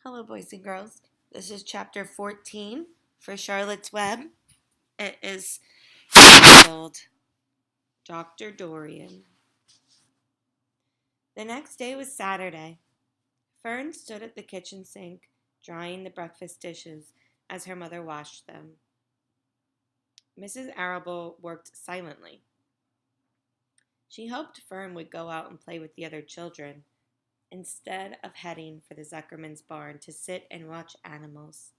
Hello, boys and girls. This is chapter 14 for Charlotte's Web. It is titled Dr. Dorian. The next day was Saturday. Fern stood at the kitchen sink, drying the breakfast dishes as her mother washed them. Mrs. Arable worked silently. She hoped Fern would go out and play with the other children, instead of heading for the Zuckerman's barn to sit and watch animals.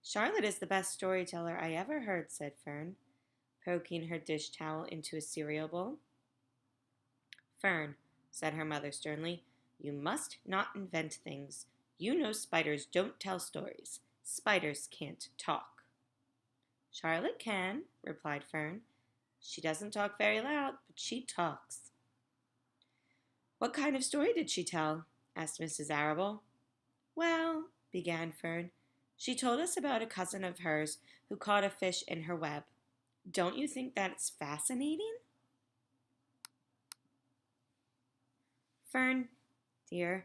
Charlotte is the best storyteller I ever heard, said Fern, poking her dish towel into a cereal bowl. Fern, said her mother sternly, you must not invent things. You know spiders don't tell stories. Spiders can't talk. Charlotte can, replied Fern. She doesn't talk very loud, but she talks. What kind of story did she tell? Asked Mrs. Arable. Well, began Fern, she told us about a cousin of hers who caught a fish in her web. Don't you think that's fascinating? Fern, dear,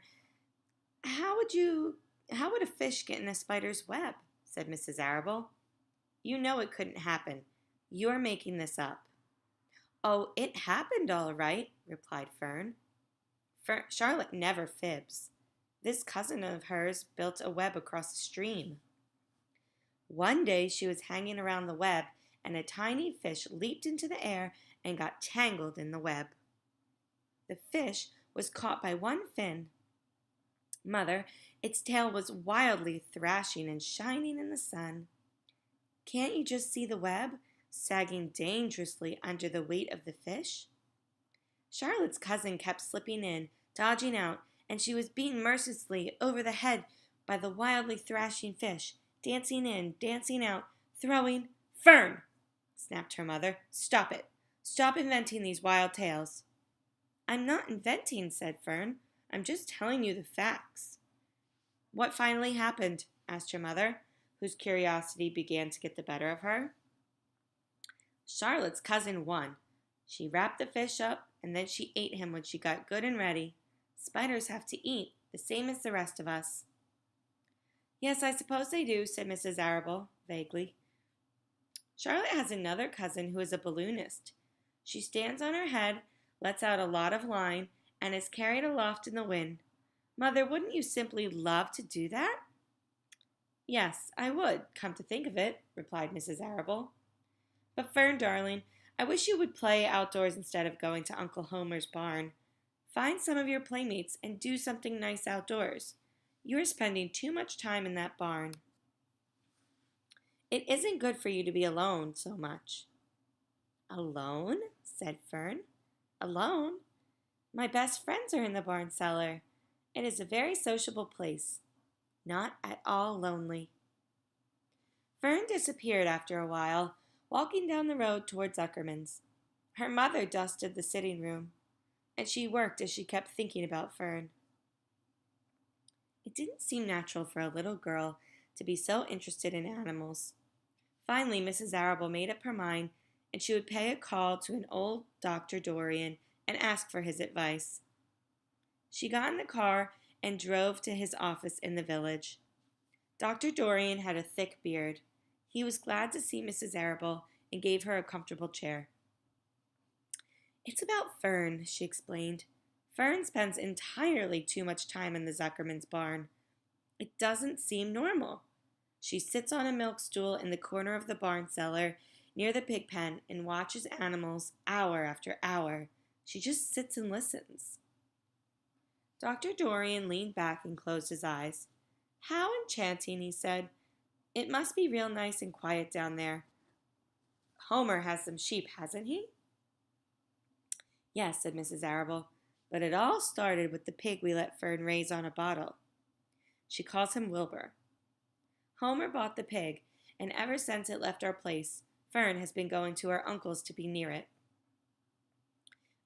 how would a fish get in a spider's web? Said Mrs. Arable. You know it couldn't happen. You're making this up. Oh, it happened all right, replied Fern. Charlotte never fibs. This cousin of hers built a web across a stream. One day she was hanging around the web, and a tiny fish leaped into the air and got tangled in the web. The fish was caught by one fin. Mother, its tail was wildly thrashing and shining in the sun. Can't you just see the web, sagging dangerously under the weight of the fish? Charlotte's cousin kept slipping in, dodging out, and she was beaten mercilessly over the head by the wildly thrashing fish, dancing in, dancing out, throwing. Fern! Snapped her mother. Stop it. Stop inventing these wild tales. I'm not inventing, said Fern. I'm just telling you the facts. What finally happened? Asked her mother, whose curiosity began to get the better of her. Charlotte's cousin won. She wrapped the fish up, and then she ate him when she got good and ready. Spiders have to eat, the same as the rest of us. Yes, I suppose they do, said Mrs. Arable, vaguely. Charlotte has another cousin who is a balloonist. She stands on her head, lets out a lot of line, and is carried aloft in the wind. Mother, wouldn't you simply love to do that? Yes, I would, come to think of it, replied Mrs. Arable. But Fern, darling, I wish you would play outdoors instead of going to Uncle Homer's barn. Find some of your playmates and do something nice outdoors. You are spending too much time in that barn. It isn't good for you to be alone so much. Alone? Said Fern. Alone? My best friends are in the barn cellar. It is a very sociable place, not at all lonely. Fern disappeared after a while, walking down the road toward Zuckerman's. Her mother dusted the sitting room, and she worked as she kept thinking about Fern. It didn't seem natural for a little girl to be so interested in animals. Finally, Mrs. Arable made up her mind, and she would pay a call to an old Dr. Dorian and ask for his advice. She got in the car and drove to his office in the village. Dr. Dorian had a thick beard. He was glad to see Mrs. Arable and gave her a comfortable chair. It's about Fern, she explained. Fern spends entirely too much time in the Zuckerman's barn. It doesn't seem normal. She sits on a milk stool in the corner of the barn cellar near the pig pen and watches animals hour after hour. She just sits and listens. Dr. Dorian leaned back and closed his eyes. How enchanting, he said. It must be real nice and quiet down there. Homer has some sheep, hasn't he? Yes, said Mrs. Arable, but it all started with the pig we let Fern raise on a bottle. She calls him Wilbur. Homer bought the pig, and ever since it left our place, Fern has been going to her uncle's to be near it.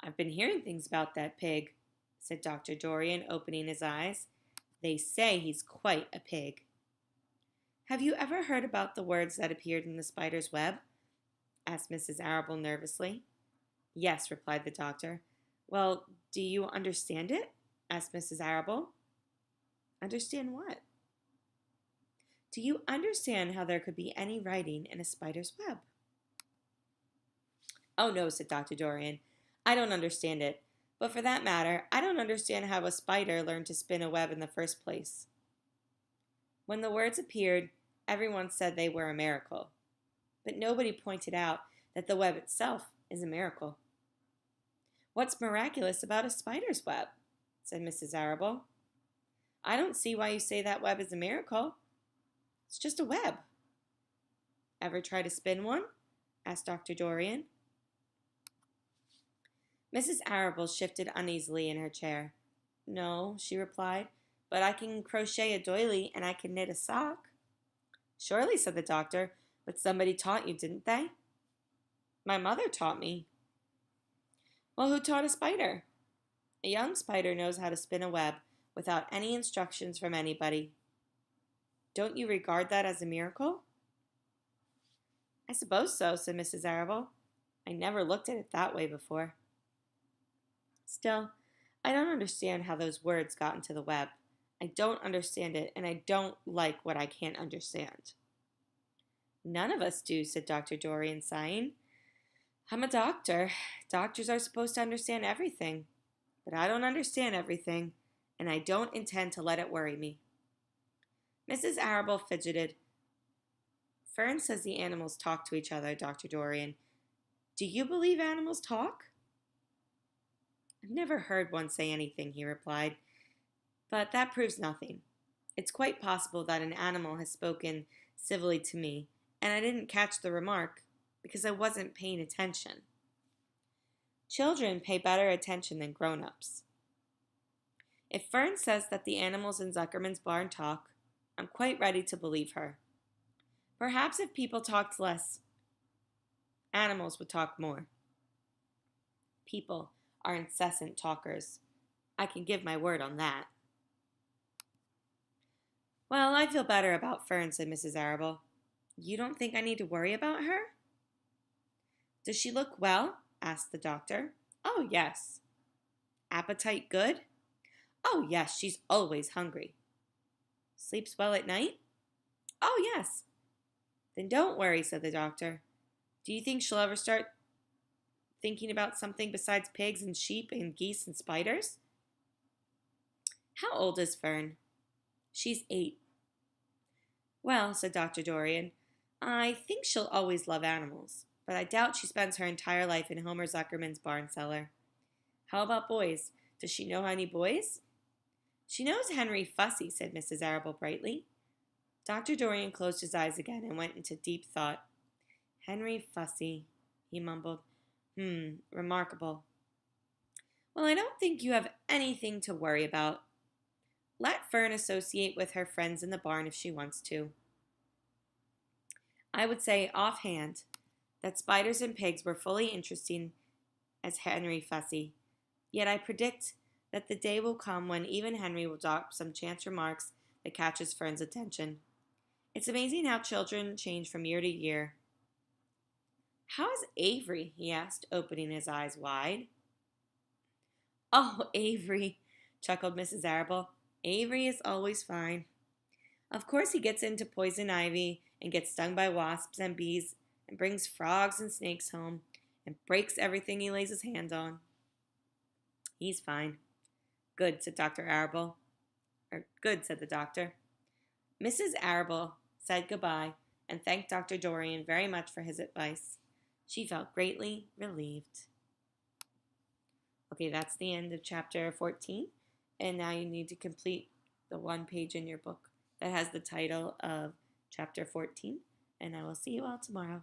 I've been hearing things about that pig, said Dr. Dorian, opening his eyes. They say he's quite a pig. Have you ever heard about the words that appeared in the spider's web? Asked Mrs. Arable nervously. Yes, replied the doctor. Well, do you understand it? Asked Mrs. Arable. Understand what? Do you understand how there could be any writing in a spider's web? Oh no, said Dr. Dorian. I don't understand it. But for that matter, I don't understand how a spider learned to spin a web in the first place. When the words appeared, everyone said they were a miracle. But nobody pointed out that the web itself is a miracle. What's miraculous about a spider's web? Said Mrs. Arable. I don't see why you say that web is a miracle. It's just a web. Ever try to spin one? Asked Dr. Dorian. Mrs. Arable shifted uneasily in her chair. No, she replied, but I can crochet a doily and I can knit a sock. Surely, said the doctor, but somebody taught you, didn't they? My mother taught me. Well, who taught a spider? A young spider knows how to spin a web without any instructions from anybody. Don't you regard that as a miracle? I suppose so, said Mrs. Arable. I never looked at it that way before. Still, I don't understand how those words got into the web. I don't understand it, and I don't like what I can't understand. None of us do, said Dr. Dorian, sighing. I'm a doctor. Doctors are supposed to understand everything. But I don't understand everything, and I don't intend to let it worry me. Mrs. Arable fidgeted. Fern says the animals talk to each other, Dr. Dorian. Do you believe animals talk? I've never heard one say anything, he replied. But that proves nothing. It's quite possible that an animal has spoken civilly to me, and I didn't catch the remark because I wasn't paying attention. Children pay better attention than grown-ups. If Fern says that the animals in Zuckerman's barn talk, I'm quite ready to believe her. Perhaps if people talked less, animals would talk more. People are incessant talkers. I can give my word on that. Well, I feel better about Fern, said Mrs. Arable. You don't think I need to worry about her? Does she look well? Asked the doctor. Oh, yes. Appetite good? Oh, yes, she's always hungry. Sleeps well at night? Oh, yes. Then don't worry, said the doctor. Do you think she'll ever start thinking about something besides pigs and sheep and geese and spiders? How old is Fern? She's 8. Well, said Dr. Dorian, I think she'll always love animals, but I doubt she spends her entire life in Homer Zuckerman's barn cellar. How about boys? Does she know any boys? She knows Henry Fussy, said Mrs. Arable brightly. Dr. Dorian closed his eyes again and went into deep thought. Henry Fussy, he mumbled. Remarkable. Well, I don't think you have anything to worry about. Let Fern associate with her friends in the barn if she wants to. I would say offhand that spiders and pigs were fully interesting as Henry Fussy, yet I predict that the day will come when even Henry will drop some chance remarks that catches Fern's attention. It's amazing how children change from year to year. How is Avery? He asked, opening his eyes wide. Oh, Avery, chuckled Mrs. Arable. Avery is always fine. Of course he gets into poison ivy and gets stung by wasps and bees and brings frogs and snakes home and breaks everything he lays his hand on. He's fine. Good, said Dr. Arable. Good, said the doctor. Mrs. Arable said goodbye and thanked Dr. Dorian very much for his advice. She felt greatly relieved. Okay, that's the end of chapter 14. And now you need to complete the one page in your book that has the title of chapter 14. And I will see you all tomorrow.